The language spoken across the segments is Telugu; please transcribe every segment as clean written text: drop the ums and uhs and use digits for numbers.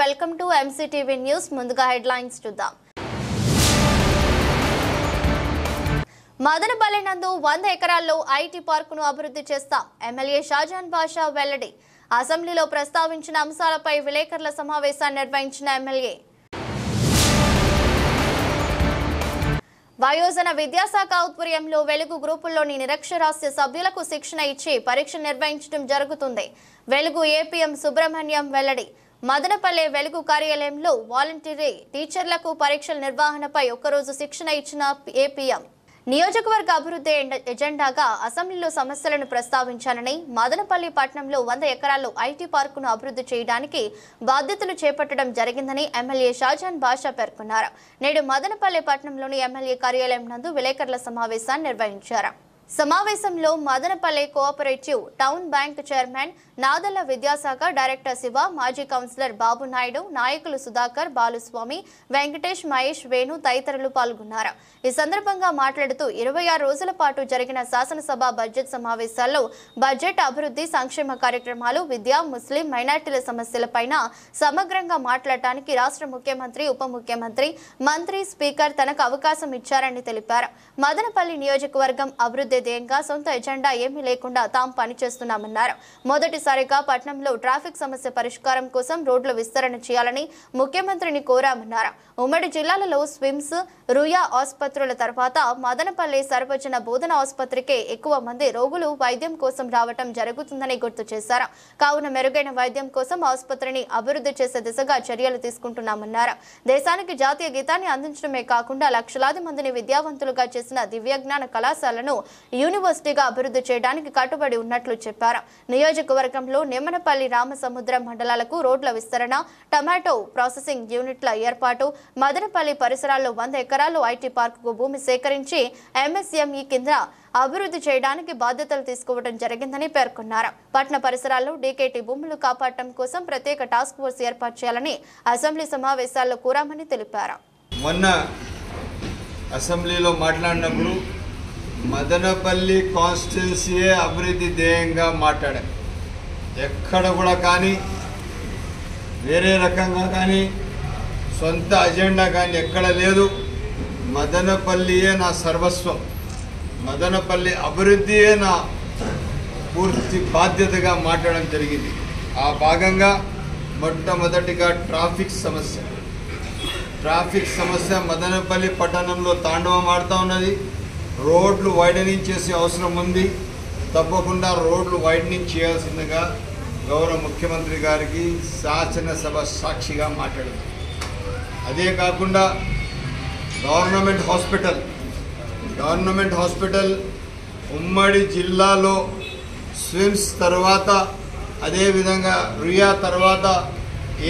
Welcome to MCTV news. ముందుగా హెడ్లైన్స్ చూద్దాం. మదనపల్లి నందు 100 ఎకరాల్లో ఐటీ పార్కును అభివృద్ధి చేస్తాం. ఎమ్మెల్యే షాజహాన్ బాషా వెల్లడి. అసెంబ్లీలో ప్రస్తావించిన అంశాలపై విలేకరుల సమావేశాన్ని నిర్వహించిన ఎమ్మెల్యే. వయోజన విద్యాశాఖ ఆధ్వర్యంలో వెలుగు గ్రూపుల్లోని నిరక్షరాస్య సభ్యులకు శిక్షణ ఇచ్చి పరీక్ష నిర్వహించడం జరుగుతుంది. వెలుగు ఏపీఎం సుబ్రహ్మణ్యం వెల్లడి. మదనపల్లె వెలుగు కార్యాలయంలో వాలంటీరీ టీచర్లకు పరీక్షల నిర్వహణపై ఒక్కరోజు శిక్షణ ఇచ్చిన ఏపీఎం. నియోజకవర్గ అభివృద్ధి ఎజెండాగా అసెంబ్లీలో సమస్యలను ప్రస్తావించాలని, మదనపల్లి పట్టణంలో 100 ఎకరాల్లో ఐటీ పార్కును అభివృద్ధి చేయడానికి బాధ్యతలు చేపట్టడం జరిగిందని ఎమ్మెల్యే షాజహాన్ బాషా పేర్కొన్నారు. నేడు మదనపల్లి పట్టణంలోని ఎమ్మెల్యే కార్యాలయం నందు విలేకరుల సమావేశాన్ని నిర్వహించారు. సమావేశంలో Madanapalle cooperative town bank chairman Nadella విద్యాశాఖ డైరెక్టర్ శివ, మాజీ కౌన్సిలర్ బాబు నాయుడు, నాయకులు సుధాకర్, బాలుస్వామి, వెంకటేష్, మహేష్, వేణు తదితరులు పాల్గొన్నారు. ఈ సందర్భంగా మాట్లాడుతూ 26 రోజుల పాటు జరిగిన శాసనసభ బడ్జెట్ సమావేశాల్లో బడ్జెట్, అభివృద్ధి, సంక్షేమ కార్యక్రమాలు, విద్య, ముస్లిం మైనార్టీల సమస్యలపైన సమగ్రంగా మాట్లాడటానికి రాష్ట్ర ముఖ్యమంత్రి, ఉప ముఖ్యమంత్రి, మంత్రి, స్పీకర్ తనకు అవకాశం ఇచ్చారని తెలిపారు. మదనపల్లి నియోజకవర్గం అభివృద్ధి ధ్యేయంగా సొంత ఎజెండా ఏమీ లేకుండా తాము పనిచేస్తున్నామన్నారు. మొదటిసారిగా పట్టణంలో ట్రాఫిక్ సమస్య పరిష్కారం కోసం రోడ్ల విస్తరణ చేయాలని ముఖ్యమంత్రిని కోరామన్నారు. ఉమ్మడి జిల్లాలలో స్విమ్స్, రుయా ఆసుపత్రుల తర్వాత మదనపల్లి సర్వజన బోధన ఆసుపత్రికే ఎక్కువ మంది రోగులు వైద్యం కోసం రావటం జరుగుతుందని గుర్తు చేశారు. కావున మెరుగైన వైద్యం కోసం ఆసుపత్రిని అభివృద్ధి చేసే దిశగా చర్యలు తీసుకుంటున్నామన్నారు. దేశానికి జాతీయ గీతాన్ని అందించడమే కాకుండా లక్షలాది మందిని విద్యావంతులుగా చేసిన దివ్యజ్ఞాన కళాశాలను యూనివర్సిటీగా అభివృద్ధి చేయడానికి కట్టుబడి ఉన్నట్లు చెప్పారు. నియోజకవర్గంలో నిమ్మనపల్లి, రామసముద్రం మండలాలకు రోడ్ల విస్తరణ, టమాటో ప్రాసెసింగ్ యూనిట్ల ఏర్పాటు, మదనపల్లి పరిసరాల్లో 100 ఎకరాల్లో ఐటీ పార్కుకు భూమి సేకరించి ఎంఎస్ఎంఈ కింద అభివృద్ధి చేయడానికి బాధ్యతలు తీసుకోవడం జరిగిందని పేర్కొన్నారు. పట్టణ పరిసరాల్లో డీకేటీ భూములు కాపాడటం కోసం ప్రత్యేక టాస్క్ ఫోర్స్ ఏర్పాటు చేయాలని అసెంబ్లీ సమావేశాల్లో కోరామని తెలిపారు. మొన్న అసెంబ్లీలో మాట్లాడినప్పుడు మదనపల్లి కాన్స్టిట్యున్సీయే అభివృద్ధి ధ్యేయంగా మాట్లాడాం. ఎక్కడ కూడా కానీ వేరే రకంగా కానీ సొంత అజెండా కానీ ఎక్కడ లేదు. మదనపల్లియే నా సర్వస్వం, మదనపల్లి అభివృద్ధియే నా పూర్తి బాధ్యతగా మాట్లాడడం జరిగింది. ఆ భాగంగా మొట్టమొదటిగా ట్రాఫిక్ సమస్య మదనపల్లి పట్టణంలో తాండవం ఆడుతూ ఉన్నది. రోడ్లు వైడనింగ్ చేసే అవసరం ఉంది. తప్పకుండా రోడ్లు వైడనింగ్ చేయాల్సిందిగా గౌరవ ముఖ్యమంత్రి గారికి శాసనసభ సాక్షిగా మాట్లాడింది. అదే కాకుండా గవర్నమెంట్ హాస్పిటల్ ఉమ్మడి జిల్లాలో స్విమ్స్ తర్వాత, అదేవిధంగా రుయా తర్వాత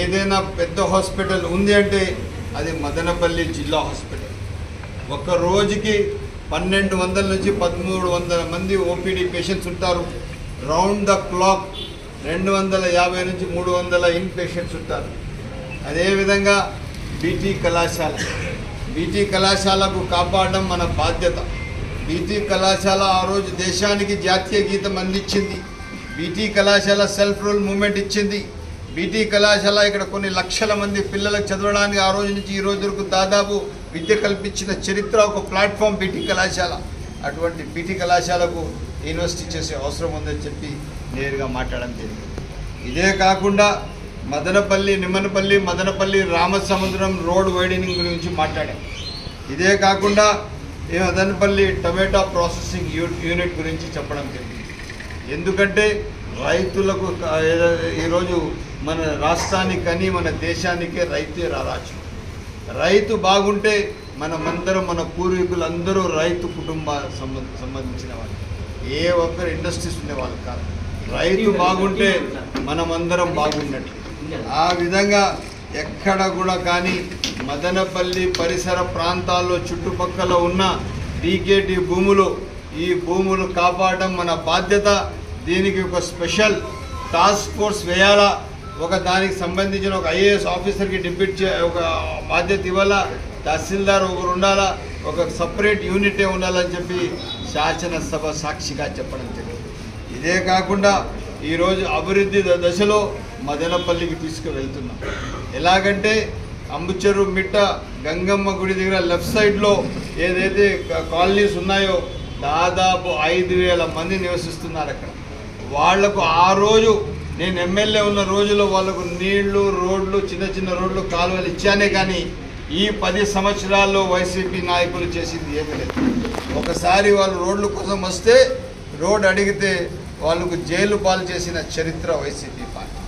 ఏదైనా పెద్ద హాస్పిటల్ ఉంది అంటే అది మదనపల్లి జిల్లా హాస్పిటల్. ఒక రోజుకి 1200 నుంచి 1300 మంది ఓపీడీ పేషెంట్స్ ఉంటారు. రౌండ్ ద క్లాక్ 250 నుంచి 300 ఇన్ పేషెంట్స్ ఉంటారు. అదేవిధంగా బీటీ కళాశాలకు కాపాడడం మన బాధ్యత. బీటీ కళాశాల ఆ రోజు దేశానికి జాతీయ గీతం అందించింది. బీటీ కళాశాల సెల్ఫ్ రూల్ మూమెంట్ ఇచ్చింది. బీటీ కళాశాల ఇక్కడ కొన్ని లక్షల మంది పిల్లలకు చదవడానికి ఆ రోజు నుంచి ఈ రోజు వరకు దాదాపు విద్య కల్పించిన చరిత్ర, ఒక ప్లాట్ఫామ్ బీటీ కళాశాల. అటువంటి బీటీ కళాశాలకు యూనివర్సిటీ చేసే అవసరం ఉందని చెప్పి నేరుగా మాట్లాడడం జరిగింది. ఇదే కాకుండా మదనపల్లి రామసముద్రం రోడ్ వైడనింగ్ గురించి మాట్లాడాం. ఇదే కాకుండా మదనపల్లి టమాటో ప్రాసెసింగ్ యూనిట్ గురించి చెప్పడం జరిగింది. ఎందుకంటే రైతులకు ఈరోజు మన రాష్ట్రానికి కానీ మన దేశానికే రైతే రారాజు. రైతు బాగుంటే మనమందరం, మన పూర్వీకులందరూ రైతు కుటుంబ సంబంధించిన వాళ్ళు, ఏ ఒక్కరు ఇండస్ట్రీస్ ఉండేవాళ్ళు కాదు. రైతు బాగుంటే మనమందరం బాగున్నట్లు. ఆ విధంగా ఎక్కడ కూడా కానీ మదనపల్లి పరిసర ప్రాంతాల్లో చుట్టుపక్కల ఉన్న డీకేటీ ఈ భూములు కాపాడడం మన బాధ్యత. దీనికి ఒక స్పెషల్ టాస్క్ ఫోర్స్ వేయాలా, ఒక దానికి సంబంధించిన ఒక ఐఏఎస్ ఆఫీసర్కి ఒక బాధ్యత ఇవ్వాలా, తహసీల్దార్ ఒకరు ఉండాలా, ఒక సపరేట్ యూనిటే ఉండాలని చెప్పి శాసనసభ సాక్షిగా చెప్పడం జరిగింది. ఇదే కాకుండా ఈరోజు అభివృద్ధి దశలో మదనపల్లికి తీసుకువెళ్తున్నాం. ఎలాగంటే అంబుచెరు మిట్ట గంగమ్మ గుడి దగ్గర లెఫ్ట్ సైడ్లో ఏదైతే కాలనీస్ ఉన్నాయో దాదాపు 5,000 మంది నివసిస్తున్నారు అక్కడ. వాళ్లకు ఆ రోజు నేను ఎమ్మెల్యే ఉన్న రోజుల్లో వాళ్ళకు నీళ్లు, రోడ్లు, చిన్న చిన్న రోడ్లు, కాలువలు ఇచ్చానే కానీ ఈ 10 సంవత్సరాల్లో వైసీపీ నాయకులు చేసింది ఏమీ లేదు. ఒకసారి వాళ్ళు రోడ్ల కోసం వస్తే రోడ్ అడిగితే వాళ్ళకు జైలు పాలు చేసిన చరిత్ర వైసీపీ పార్టీ.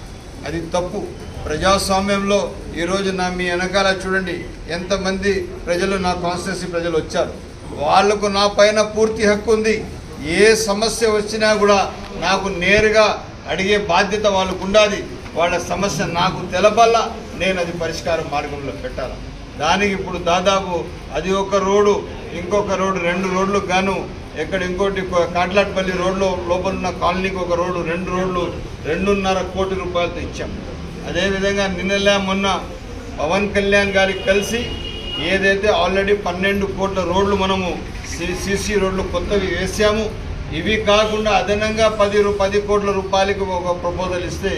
అది తప్పు. ప్రజాస్వామ్యంలో ఈరోజు మీ వెనకాల చూడండి ఎంతమంది ప్రజలు, నా కాన్స్టిట్యున్సీ ప్రజలు వచ్చారు. వాళ్లకు నా పైన పూర్తి హక్కు ఉంది. ఏ సమస్య వచ్చినా కూడా నాకు నేరుగా అడిగే బాధ్యత వాళ్ళకు ఉండాలి. వాళ్ళ సమస్య నాకు తెలపాలా, నేను అది పరిష్కార మార్గంలో పెట్టాలి. దానికి ఇప్పుడు దాదాపు అది ఒక రోడ్డు, ఇంకొక రోడ్డు, 2 రోడ్లకు గాను ఎక్కడ ఇంకోటి కాట్లాట్పల్లి రోడ్లో లోపల ఉన్న కాలనీకి ఒక రోడ్డు, 2 రోడ్లు 2.5 కోటి రూపాయలతో ఇచ్చాం. అదేవిధంగా నిన్నలే మొన్న పవన్ కళ్యాణ్ గారికి కలిసి ఏదైతే ఆల్రెడీ 12 కోట్ల రోడ్లు మనము సీసీ రోడ్లు కొత్తవి వేసాము. ఇవి కాకుండా అదనంగా 10 కోట్ల రూపాయలకి ఒక ప్రపోజల్ ఇస్తే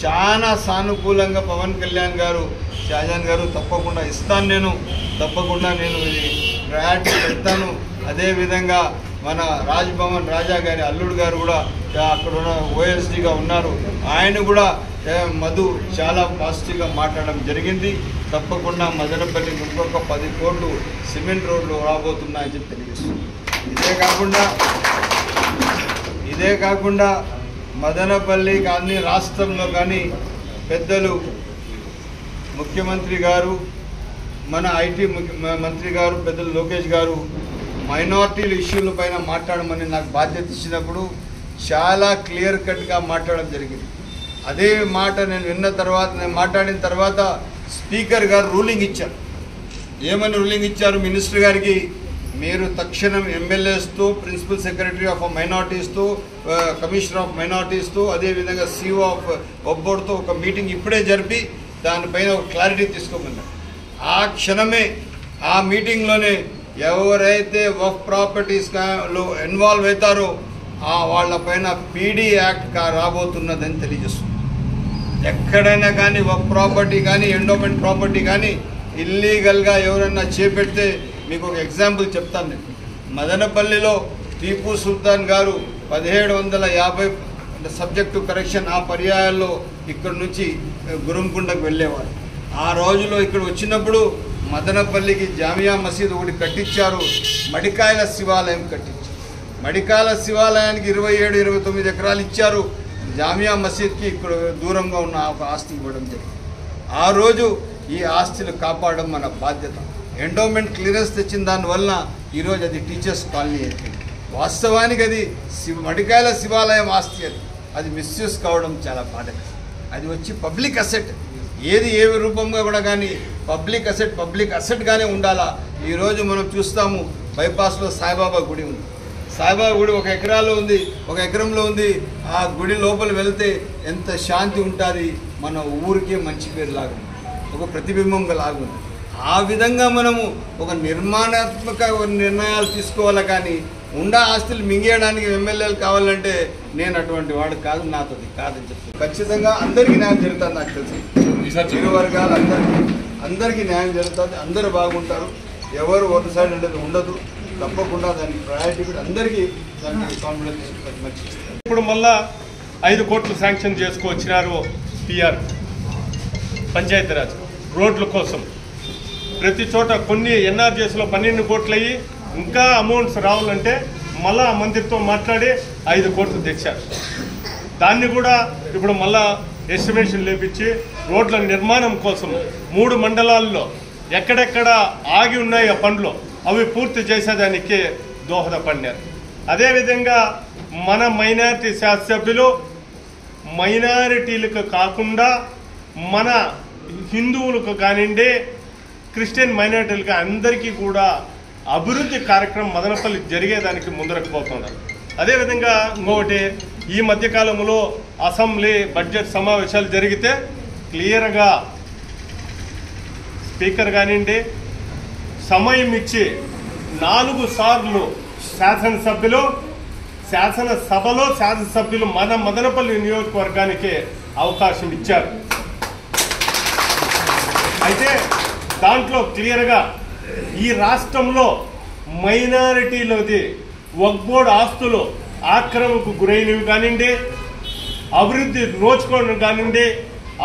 చాలా సానుకూలంగా పవన్ కళ్యాణ్ గారు, షాజాన్ గారు తప్పకుండా ఇస్తాను, తప్పకుండా నేను ఇది ప్రయారిటీ పెడతాను. అదేవిధంగా మన రాజ్భవన్ రాజా గారి అల్లుడు గారు కూడా అక్కడ ఉన్న ఓఎస్డీగా ఉన్నారు. ఆయన కూడా మధు చాలా పాజిటివ్గా మాట్లాడడం జరిగింది. తప్పకుండా మదనపల్లికి ఇంకొక 10 కోట్లు సిమెంట్ రోడ్లు రాబోతున్నాయని చెప్పి తెలియజేస్తుంది. ఇదే కాకుండా మదనపల్లి కానీ రాష్ట్రంలో కానీ పెద్దలు ముఖ్యమంత్రి గారు, మన ఐటీ మంత్రి గారు పెద్దలు లోకేష్ గారు మైనారిటీల ఇష్యూల పైన మాట్లాడమని నాకు బాధ్యత ఇచ్చినప్పుడు చాలా క్లియర్ కట్గా మాట్లాడడం జరిగింది. అదే మాట నేను మాట్లాడిన తర్వాత స్పీకర్ గారు రూలింగ్ ఇచ్చారు. ఏమని రూలింగ్ ఇచ్చారు? మినిస్టర్ గారికి మీరు తక్షణం ఎమ్మెల్యేస్తో, ప్రిన్సిపల్ సెక్రటరీ ఆఫ్ మైనారిటీస్తో, కమిషనర్ ఆఫ్ మైనారిటీస్తో, అదేవిధంగా సిఓ ఆఫ్ ఒబ్బోర్తో ఒక మీటింగ్ ఇప్పుడే జరిపి దానిపైన ఒక క్లారిటీ తీసుకోమన్నారు. ఆ క్షణమే ఆ మీటింగ్లోనే ఎవరైతే వఫ్ ప్రాపర్టీస్లో ఇన్వాల్వ్ అవుతారో వాళ్ళపైన పీడీ యాక్ట్ రాబోతున్నదని తెలియజేస్తుంది. ఎక్కడైనా కానీ వఫ్ ప్రాపర్టీ కానీ ఎండోమెంట్ ప్రాపర్టీ కానీ ఇల్లీగల్గా ఎవరైనా చేపెడితే మీకు ఒక ఎగ్జాంపుల్ చెప్తాను. నేను మదనపల్లిలో టీపు సుల్తాన్ గారు 1750 సబ్జెక్టు కరెక్షన్ ఆ పర్యాయాల్లో ఇక్కడ నుంచి గురంకొండకు వెళ్ళేవారు. ఆ రోజులో ఇక్కడ వచ్చినప్పుడు మదనపల్లికి జామియా మసీద్ ఒకటి కట్టించారు, మడికాయల శివాలయం కట్టించారు. మడికాయల శివాలయానికి 27-29 ఎకరాలు ఇచ్చారు. జామియా మసీద్కి ఇక్కడ దూరంగా ఉన్న ఒక ఆస్తి ఇవ్వడం జరిగింది. ఆ రోజు ఈ ఆస్తులు కాపాడడం మన బాధ్యత. ఎండోమెంట్ క్లియరెన్స్ తెచ్చిన దానివల్ల ఈరోజు అది టీచర్స్ కాలనీ అయిపోయింది. వాస్తవానికి అది మడికాయల శివాలయం ఆస్తి, అది మిస్యూజ్ కావడం చాలా బాధకరం. అది వచ్చి పబ్లిక్ అసెట్, ఏది ఏ రూపంగా కూడా కానీ పబ్లిక్ అసెట్గానే ఉండాలా. ఈరోజు మనం చూస్తాము బైపాస్లో సాయిబాబా గుడి ఉంది. సాయిబాబా గుడి 1 ఎకరాలో ఉంది, 1 ఎకరంలో ఉంది. ఆ గుడి లోపల వెళ్తే ఎంత శాంతి ఉంటుంది, మన ఊరికే మంచి పేరు లాగా, ఒక ప్రతిబింబంగా లాగుంది. ఆ విధంగా మనము ఒక నిర్మాణాత్మక నిర్ణయాలు తీసుకోవాలి. కానీ ఉండా ఆస్తులు మింగేయడానికి ఎమ్మెల్యేలు కావాలంటే నేను అటువంటి వాడు కాదు, నాతో కాదని చెప్తాను. ఖచ్చితంగా అందరికీ న్యాయం జరుగుతుంది. నాకు తెలిసి ఇరు వర్గాలు అందరికీ న్యాయం జరుగుతుంది, అందరూ బాగుంటారు, ఎవరు ఒక సైడ్ అనేది ఉండదు. తప్పకుండా దానికి ప్రయారిటీ కూడా అందరికీ దానికి కాన్ఫిడెన్స్. ఇప్పుడు మళ్ళా 5 కోట్లు శాంక్షన్ చేసుకువచ్చినారు పిఆర్ పంచాయతీరాజ్ రోడ్ల కోసం. ప్రతి చోట కొన్ని ఎన్ఆర్జీఎస్లో 12 కోట్లు అయ్యి ఇంకా అమౌంట్స్ రావాలంటే మళ్ళా మంత్రితో మాట్లాడి 5 కోట్లు తెచ్చారు. దాన్ని కూడా ఇప్పుడు మళ్ళా ఎస్టిమేషన్ లేపించి రోడ్ల నిర్మాణం కోసం 3 మండలాల్లో ఎక్కడెక్కడ ఆగి ఉన్నాయి ఆ పనులు అవి పూర్తి చేసేదానికి దోహదపడినారు. అదేవిధంగా మన మైనారిటీ శాసనసభ్యులు మైనారిటీలకు కాకుండా మన హిందువులకు కానివ్వండి, క్రిస్టియన్ మైనారిటీలకు అందరికీ కూడా అభివృద్ధి కార్యక్రమం మదనపల్లి జరిగేదానికి ముందరకు పోతున్నారు. అదేవిధంగా ఇంకొకటి, ఈ మధ్యకాలంలో అసెంబ్లీ బడ్జెట్ సమావేశాలు జరిగితే క్లియర్గా స్పీకర్ కానివ్వండి సమయం ఇచ్చి 4 సార్లు శాసనసభ్యులు మన మదనపల్లి నియోజకవర్గానికి అవకాశం ఇచ్చారు. అయితే దాంట్లో క్లియర్గా ఈ రాష్ట్రంలో మైనారిటీలోది వక్ఫ్ బోర్డు ఆస్తులు ఆక్రమణకు గురైనవి కానివ్వండి, అభివృద్ధి నోచుకోవడం కానివ్వండి,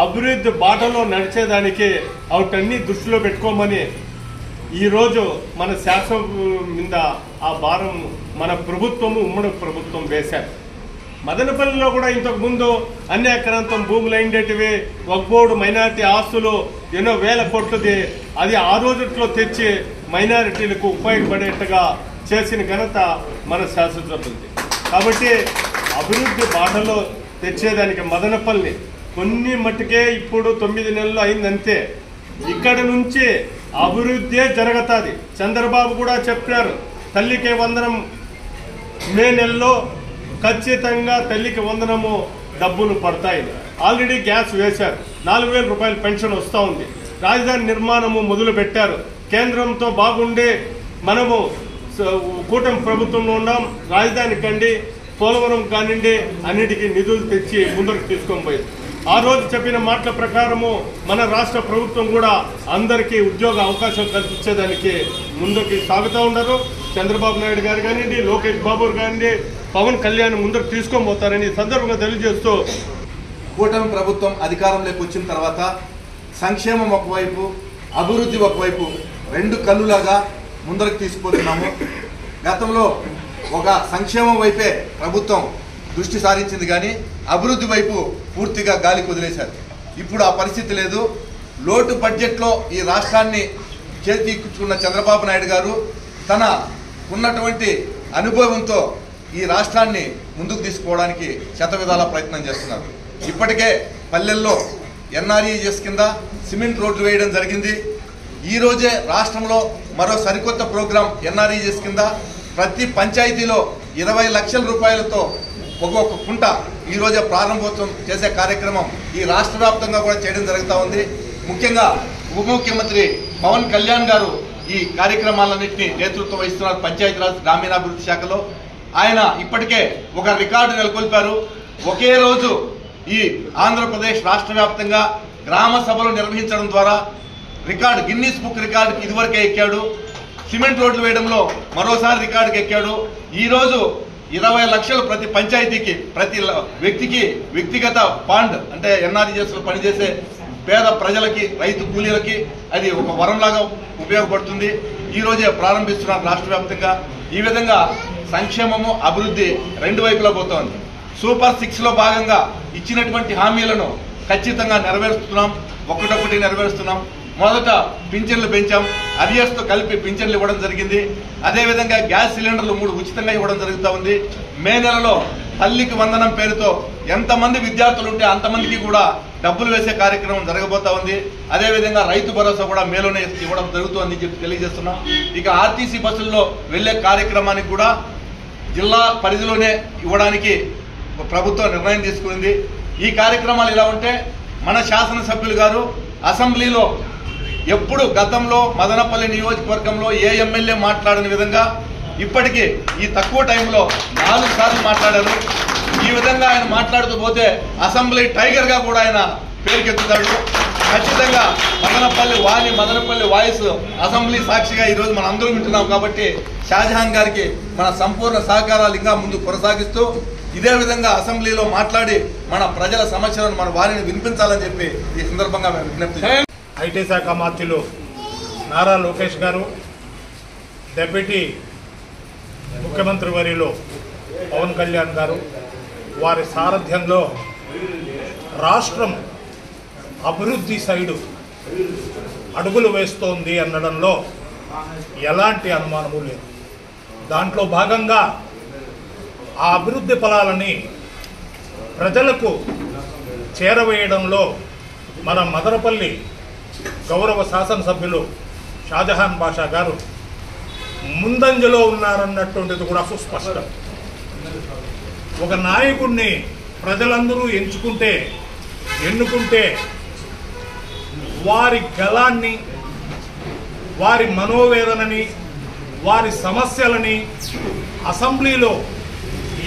అభివృద్ధి బాటలో నడిచేదానికి వాటన్ని దృష్టిలో పెట్టుకోమని ఈరోజు మన శాసనం మీద ఆ భారం మన ప్రభుత్వము ఉమ్మడి ప్రభుత్వం వేశారు. మదనపల్లిలో కూడా ఇంతకుముందు అన్యాక్రాంతం భూములు అయిండేటివి వక్ఫ్ బోర్డు మైనారిటీ ఆస్తులు ఎన్నో వేల కోట్లది అది ఆ రోజుల్లో తెచ్చి మైనారిటీలకు ఉపయోగపడేట్టుగా చేసిన ఘనత మన శాసనసభ్యులది. కాబట్టి అభివృద్ధి బాటలో తెచ్చేదానికి మదనపల్లి కొన్ని మట్టుకే ఇప్పుడు 9 నెలలు అయిందంతే. ఇక్కడ నుంచి అభివృద్ధి జరుగుతుంది. చంద్రబాబు కూడా చెప్పారు, తల్లికి వందనం మే నెలలో ఖచ్చితంగా తల్లికి వందనము డబ్బులు పడతాయి. ఆల్రెడీ గ్యాస్ వేశారు, 4,000 రూపాయల పెన్షన్ వస్తూ ఉంది. రాజధాని నిర్మాణము మొదలు పెట్టారు. కేంద్రంతో బాగుండి మనము కూటమి ప్రభుత్వంలో ఉన్నాం. రాజధాని కండి పోలవరం కానివ్వండి అన్నిటికీ నిధులు తెచ్చి ముందుకు తీసుకొని పోయింది. ఆ రోజు చెప్పిన మాటల ప్రకారము మన రాష్ట్ర ప్రభుత్వం కూడా అందరికీ ఉద్యోగ అవకాశం కల్పించేదానికి ముందుకు సాగుతూ ఉన్నారు. చంద్రబాబు నాయుడు గారు కానివ్వండి, లోకేష్ బాబు కానివ్వండి, పవన్ కళ్యాణ్ ముందుకు తీసుకొని పోతారని సందర్భంగా తెలియజేస్తూ, కూటమి ప్రభుత్వం అధికారంలోకి వచ్చిన తర్వాత సంక్షేమం ఒకవైపు, అభివృద్ధి ఒకవైపు రెండు కళ్ళులాగా ముందరకు తీసుకుపోతున్నాము. గతంలో ఒక సంక్షేమం వైపే ప్రభుత్వం దృష్టి సారించింది కానీ అభివృద్ధి వైపు పూర్తిగా గాలికి వదిలేశారు. ఇప్పుడు ఆ పరిస్థితి లేదు. లోటు బడ్జెట్లో ఈ రాష్ట్రాన్ని చేతికున్న చంద్రబాబు నాయుడు గారు తన ఉన్నటువంటి అనుభవంతో ఈ రాష్ట్రాన్ని ముందుకు తీసుకోవడానికి శతవిధాల ప్రయత్నం చేస్తున్నారు. ఇప్పటికే పల్లెల్లో ఎన్ఆర్ఈజీఎస్ కింద సిమెంట్ రోడ్లు వేయడం జరిగింది. ఈరోజే రాష్ట్రంలో మరో సరికొత్త ప్రోగ్రాం ఎన్ఆర్ఈజీఎస్ కింద ప్రతి పంచాయతీలో 20 లక్షల రూపాయలతో ఒక్కొక్క కుంట ఈరోజే ప్రారంభోత్సవం చేసే కార్యక్రమం ఈ రాష్ట్ర వ్యాప్తంగా కూడా చేయడం జరుగుతూ ఉంది. ముఖ్యంగా ఉప ముఖ్యమంత్రి పవన్ కళ్యాణ్ గారు ఈ కార్యక్రమాలన్నింటినీ నేతృత్వం వహిస్తున్నారు. పంచాయతీరాజ్ గ్రామీణాభివృద్ధి శాఖలో ఆయన ఇప్పటికే ఒక రికార్డు నెలకొల్పారు. ఒకే రోజు ఈ ఆంధ్రప్రదేశ్ రాష్ట్ర వ్యాప్తంగా గ్రామ సభలు నిర్వహించడం ద్వారా రికార్డు గిన్నీస్ బుక్ రికార్డుకి ఇదివరకే ఎక్కాడు. సిమెంట్ రోడ్లు వేయడంలో మరోసారి రికార్డుకి ఎక్కాడు. ఈరోజు 20 లక్షలు ప్రతి పంచాయతీకి, ప్రతి వ్యక్తికి వ్యక్తిగత ఫండ్ అంటే ఎన్ఆర్ఈజీఎస్లో పనిచేసే పేద ప్రజలకి, రైతు కూలీలకి అది ఒక వరంలాగా ఉపయోగపడుతుంది. ఈరోజే ప్రారంభిస్తున్నారు రాష్ట్ర వ్యాప్తంగా. ఈ విధంగా సంక్షేమము, అభివృద్ధి రెండు వైపులా పోతోంది. సూపర్ 6లో భాగంగా ఇచ్చినటువంటి హామీలను ఖచ్చితంగా నెరవేరుస్తున్నాం. ఒక్కటొక్కటి నెరవేరుస్తున్నాం. మొదట పింఛన్లు పెంచాం, అరియర్స్తో కలిపి పింఛన్లు ఇవ్వడం జరిగింది. అదేవిధంగా గ్యాస్ సిలిండర్లు 3 ఉచితంగా ఇవ్వడం జరుగుతూ ఉంది. మే నెలలో తల్లికి వందనం పేరుతో ఎంతమంది విద్యార్థులు ఉంటే అంతమందికి కూడా డబ్బులు వేసే కార్యక్రమం జరగబోతా ఉంది. అదేవిధంగా రైతు భరోసా కూడా మేలోనే ఇవ్వడం జరుగుతుందని చెప్పి తెలియజేస్తున్నాం. ఇక ఆర్టీసీ బస్సుల్లో వెళ్లే కార్యక్రమానికి కూడా జిల్లా పరిధిలోనే ఇవ్వడానికి ప్రభుత్వం నిర్ణయం తీసుకుంది. ఈ కార్యక్రమాలు ఇలా ఉంటే మన శాసనసభ్యులు గారు అసెంబ్లీలో ఎప్పుడు గతంలో మదనపల్లి నియోజకవర్గంలో ఏ ఎమ్మెల్యే మాట్లాడిన విధంగా ఇప్పటికీ ఈ తక్కువ టైంలో 4 సార్లు మాట్లాడారు. ఈ విధంగా ఆయన మాట్లాడుతూ పోతే అసెంబ్లీ టైగర్గా కూడా ఆయన పేరుకెత్తుతాడు. ఖచ్చితంగా మదనపల్లి వాయిస్ అసెంబ్లీ సాక్షిగా ఈరోజు మనం అందరూ వింటున్నాం. కాబట్టి షాజహాన్ గారికి మన సంపూర్ణ సహకారాలు ఇంకా ముందు కొనసాగిస్తూ ఇదే విధంగా అసెంబ్లీలో మాట్లాడి మన ప్రజల సమస్యలను మన వారిని వినిపించాలని చెప్పి ఈ సందర్భంగా మేము విజ్ఞప్తి. ఐటీ శాఖ మంత్రులు నారా లోకేష్ గారు, డిప్యూటీ ముఖ్యమంత్రి వర్యులు పవన్ కళ్యాణ్ గారు వారి సారథ్యంలో రాష్ట్రం అభివృద్ధి సైడు అడుగులు వేస్తోంది అనడంలో ఎలాంటి అనుమానము లేదు. దాంట్లో భాగంగా ఆ అభివృద్ధి ఫలాలని ప్రజలకు చేరవేయడంలో మన మదనపల్లి గౌరవ శాసనసభ్యులు షాజహాన్ బాషా గారు ముందంజలో ఉన్నారన్నటువంటిది కూడా సుస్పష్టం. ఒక నాయకుడిని ప్రజలందరూ ఎన్నుకుంటే వారి గళాన్ని, వారి మనోవేదనని, వారి సమస్యలని అసెంబ్లీలో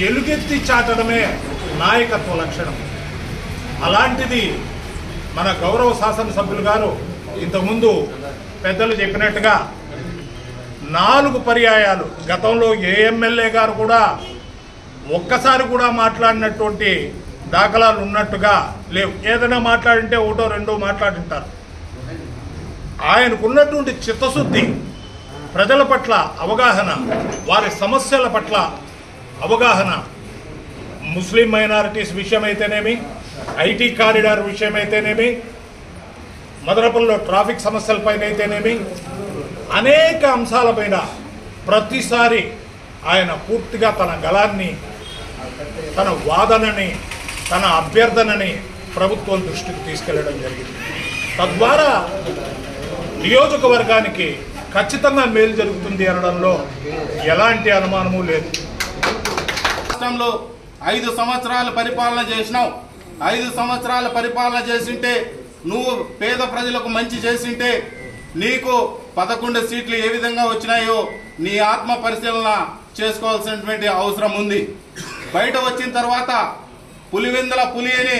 ఎలుగెత్తి చాటడమే నాయకత్వ లక్షణం. అలాంటిది మన గౌరవ శాసనసభ్యులు గారు ఇంతకుముందు పెద్దలు చెప్పినట్టుగా 4 పర్యాయాలు గతంలో ఏ ఎమ్మెల్యే గారు కూడా ఒక్కసారి కూడా మాట్లాడినటువంటి దాఖలాలు ఉన్నట్టుగా లేవు. ఏదైనా మాట్లాడింటే ఒకటో రెండో మాట్లాడింటారు. ఆయనకున్నటువంటి చిత్తశుద్ధి, ప్రజల పట్ల అవగాహన, వారి సమస్యల పట్ల అవగాహన, ముస్లిం మైనారిటీస్ విషయమైతేనేమి, ఐటీ కారిడార్ విషయమైతేనేమి, మదనపల్లిలో ట్రాఫిక్ సమస్యలపైన అయితేనేమి, అనేక అంశాలపైన ప్రతిసారి ఆయన పూర్తిగా తన గళాన్ని, తన వాదనని, తన అభ్యర్థనని ప్రభుత్వం దృష్టికి తీసుకెళ్లడం జరిగింది. తద్వారా నియోజకవర్గానికి ఖచ్చితంగా మేలు జరుగుతుంది అనడంలో ఎలాంటి అనుమానము లేదు. రాష్ట్రంలో 5 సంవత్సరాల పరిపాలన చేసినావు. 5 సంవత్సరాల పరిపాలన చేసింటే, నువ్వు పేద ప్రజలకు మంచి చేసింటే, నీకు 11 సీట్లు ఏ విధంగా వచ్చినాయో నీ ఆత్మ పరిశీలన చేసుకోవాల్సినటువంటి అవసరం ఉంది. బయట వచ్చిన తర్వాత పులివెందుల పులి అని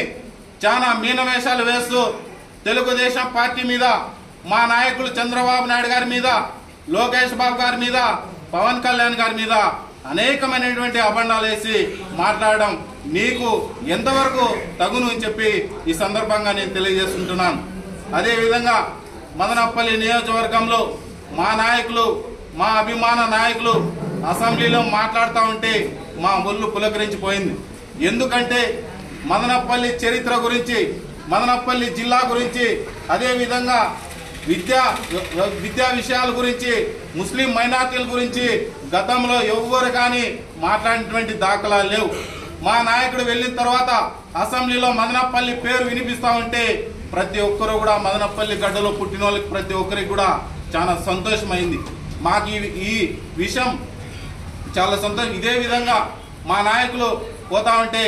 చాలా మీనవేషాలు వేస్తూ తెలుగుదేశం పార్టీ మీద, మా నాయకులు చంద్రబాబు నాయుడు గారి మీద, లోకేష్ బాబు గారి మీద, పవన్ కళ్యాణ్ గారి మీద అనేకమైనటువంటి అబండాలు వేసి మాట్లాడడం నీకు ఎంతవరకు తగును అని చెప్పి ఈ సందర్భంగా నేను తెలియజేస్తుంటున్నాను. అదేవిధంగా మదనపల్లి నియోజకవర్గంలో మా నాయకులు, మా అభిమాన నాయకులు అసెంబ్లీలో మాట్లాడుతూ ఉంటే మా ఒళ్ళు పులకరించిపోయింది. ఎందుకంటే మదనపల్లి చరిత్ర గురించి, మదనపల్లి జిల్లా గురించి, అదేవిధంగా విద్యా విషయాల గురించి, ముస్లిం మైనార్టీల గురించి గతంలో ఎవ్వరు కానీ మాట్లాడినటువంటి దాఖలాలు లేవు. మా నాయకుడు వెళ్ళిన తర్వాత అసెంబ్లీలో మదనపల్లి పేరు వినిపిస్తా ఉంటే ప్రతి ఒక్కరు కూడా మదనపల్లి గడ్డలో పుట్టిన వాళ్ళకి ప్రతి ఒక్కరికి కూడా చాలా సంతోషమైంది. మాకు ఈ విషయం చాలా సంతోషం. ఇదే విధంగా మా నాయకులు పోతా ఉంటే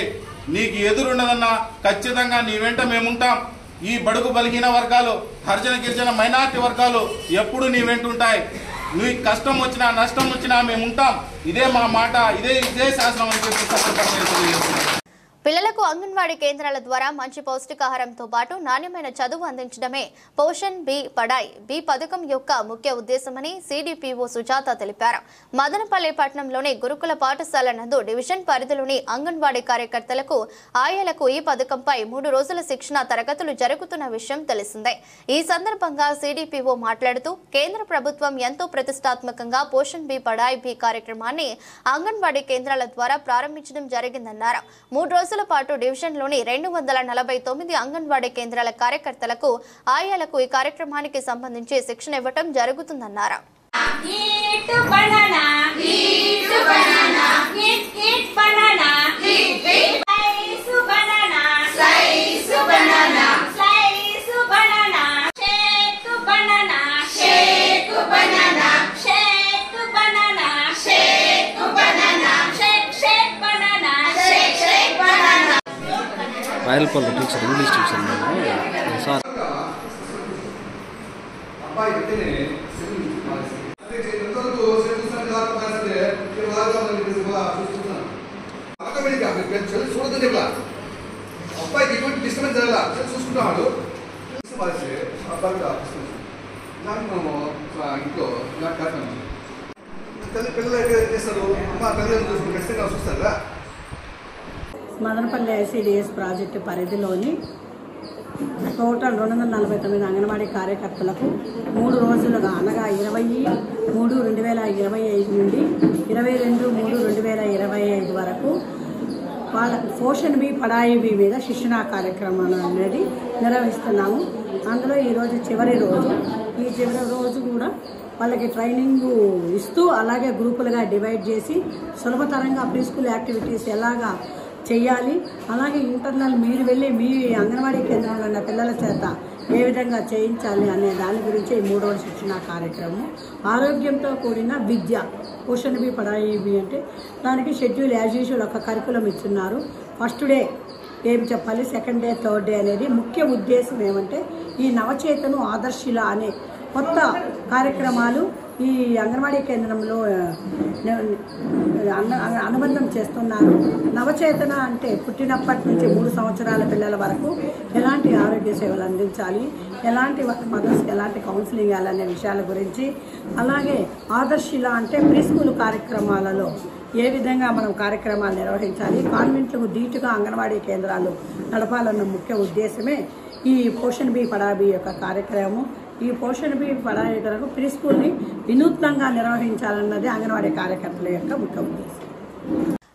నీకు ఎదురున్నదన్నా ఖచ్చితంగా నీ వెంట మేముంటాం. ఈ బడుగు బలిహీన వర్గాలు, హరిజన గిరిజన మైనార్టీ వర్గాలు ఎప్పుడు నీ వెంట ఉంటాయి. నీ కష్టం వచ్చినా నష్టం వచ్చినా మేము ఉంటాం. ఇదే మా మాట, ఇదే శాసనం అని చెప్పి పిల్లలకు అంగన్వాడీ కేంద్రాల ద్వారా మంచి పౌష్టికాహారంతో పాటు నాణ్యమైన చదువు అందించడమే పోషణ్ బి పడాయ్ బి పథకం యొక్క ముఖ్య ఉద్దేశమని సిడిపిఓ సుజాత తెలిపారు. మదనపల్లి పట్టణంలోని గురుకుల పాఠశాల నందు డివిజన్ పరిధిలోని అంగన్వాడీ కార్యకర్తలకు, ఆయాలకు ఈ పథకంపై 3 రోజుల శిక్షణ తరగతులు జరుగుతున్న విషయం తెలిసిందే. ఈ సందర్భంగా సిడిపిఓ మాట్లాడుతూ కేంద్ర ప్రభుత్వం ఎంతో ప్రతిష్టాత్మకంగా పోషణ్ బి పడాయ్ బి కార్యక్రమాన్ని అంగన్వాడీ కేంద్రాల ద్వారా ప్రారంభించడం జరిగిందన్నారు. 3 రోజుల పాటు డివిజన్లోని 249 అంగన్వాడీ కేంద్రాల కార్యకర్తలకు, ఆయాలకు ఈ కార్యక్రమానికి సంబంధించి శిక్షణ ఇవ్వటం జరుగుతుందన్నారు. రాయలపల్లి టీచర్, ఇంగ్లీష్ టీచర్ సార్. అబ్బాయికి ఎటువంటి డిస్టర్బెన్స్ జరగాలి చూసుకుంటాడు. మనము ఇంట్లో పిల్లలు ఎక్కడ చేస్తారు, అమ్మ తల్లిదండ్రులు చూసుకుని ఖచ్చితంగా చూస్తారా. మదనపల్లి ఐసిడిఎస్ ప్రాజెక్టు పరిధిలోని టోటల్ 249 అంగన్వాడీ కార్యకర్తలకు 3 రోజులుగా అనగా 20/3/2025 నుండి 22/3/2025 వరకు వాళ్ళకు పోషణ్ బి పడాయి బి మీద శిక్షణా కార్యక్రమం అనేది నిర్వహిస్తున్నాము. అందులో ఈరోజు చివరి రోజు. ఈ చివరి రోజు కూడా వాళ్ళకి ట్రైనింగ్ ఇస్తూ అలాగే గ్రూపులుగా డివైడ్ చేసి సులభతరంగా ప్రీ స్కూల్ యాక్టివిటీస్ ఎలాగా చేయాలి, అలాగే ఇంటర్నల్ మీరు వెళ్ళి మీ అంగన్వాడీ కేంద్రంలో ఉన్న పిల్లల చేత ఏ విధంగా చేయించాలి అనే దాని గురించి 3వ శిక్షణ కార్యక్రమం. ఆరోగ్యంతో కూడిన విద్య పోషణ్ బి పడాయి బి అంటే దానికి షెడ్యూల్ యాజ్ యూజువల్ ఒక కరికులం ఇస్తున్నారు. ఫస్ట్ డే ఏం చెప్పాలి, సెకండ్ డే, థర్డ్ డే అనేది ముఖ్య ఉద్దేశం ఏమంటే ఈ నవచేతను ఆదర్శిల అనే కొత్త కార్యక్రమాలు ఈ అంగన్వాడీ కేంద్రంలో అనుబంధం చేస్తున్నారు. నవచేతన అంటే పుట్టినప్పటి నుంచి 3 సంవత్సరాల పిల్లల వరకు ఎలాంటి ఆరోగ్య సేవలు అందించాలి, ఎలాంటి మదర్స్కి ఎలాంటి కౌన్సిలింగ్ ఇవ్వాలనే విషయాల గురించి, అలాగే ఆదర్శిల అంటే ప్రీ స్కూల్ కార్యక్రమాలలో ఏ విధంగా మనం కార్యక్రమాలు నిర్వహించాలి, కాన్వెంట్లకు ధీటుగా అంగన్వాడీ కేంద్రాలు నడపాలన్న ముఖ్య ఉద్దేశమే ఈ పోషణ్ బి పడాబీ యొక్క కార్యక్రమం. ఈ పోషణ్ బి పడాబీ కొరకు ప్రీ స్కూల్ని వినూత్నంగా నిర్వహించాలన్నది అంగన్వాడీ కార్యకర్తల యొక్క ముఖ్య ఉద్దేశం.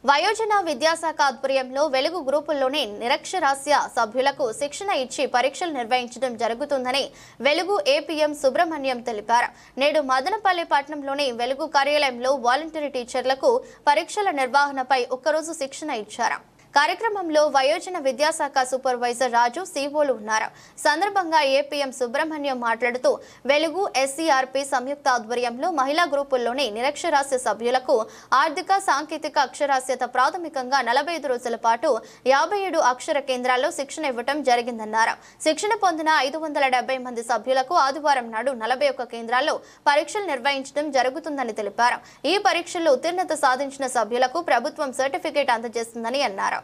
వయోజన విద్యాశాఖ ఆధ్వర్యంలో వెలుగు గ్రూపుల్లోని నిరక్షరాస్య సభ్యులకు శిక్షణ ఇచ్చి పరీక్షలు నిర్వహించడం జరుగుతుందని వెలుగు ఏపీఎం సుబ్రహ్మణ్యం తెలిపారు. నేడు మదనపల్లి పట్టణంలోని వెలుగు కార్యాలయంలో వాలంటీర్ టీచర్లకు పరీక్షల నిర్వహణపై ఒక్కరోజు శిక్షణ ఇచ్చారు. కార్యక్రమంలో వయోజన విద్యాశాఖ సూపర్వైజర్ రాజు సిఓలు ఉన్నారు. సందర్భంగా ఏపీఎం సుబ్రహ్మణ్యం మాట్లాడుతూ వెలుగు ఎస్సీఆర్పీ సంయుక్త ఆధ్వర్యంలో మహిళా గ్రూపుల్లోని నిరక్షరాస్య సభ్యులకు ఆర్థిక సాంకేతిక అక్షరాస్యత ప్రాథమికంగా 45 రోజుల పాటు 57 అక్షర కేంద్రాల్లో శిక్షణ ఇవ్వడం జరిగిందన్నారు. శిక్షణ పొందిన 570 మంది సభ్యులకు ఆదివారం నాడు 41 కేంద్రాల్లో పరీక్షలు నిర్వహించడం జరుగుతుందని తెలిపారు. ఈ పరీక్షల్లో ఉత్తీర్ణత సాధించిన సభ్యులకు ప్రభుత్వం సర్టిఫికేట్ అందజేస్తుందని అన్నారు.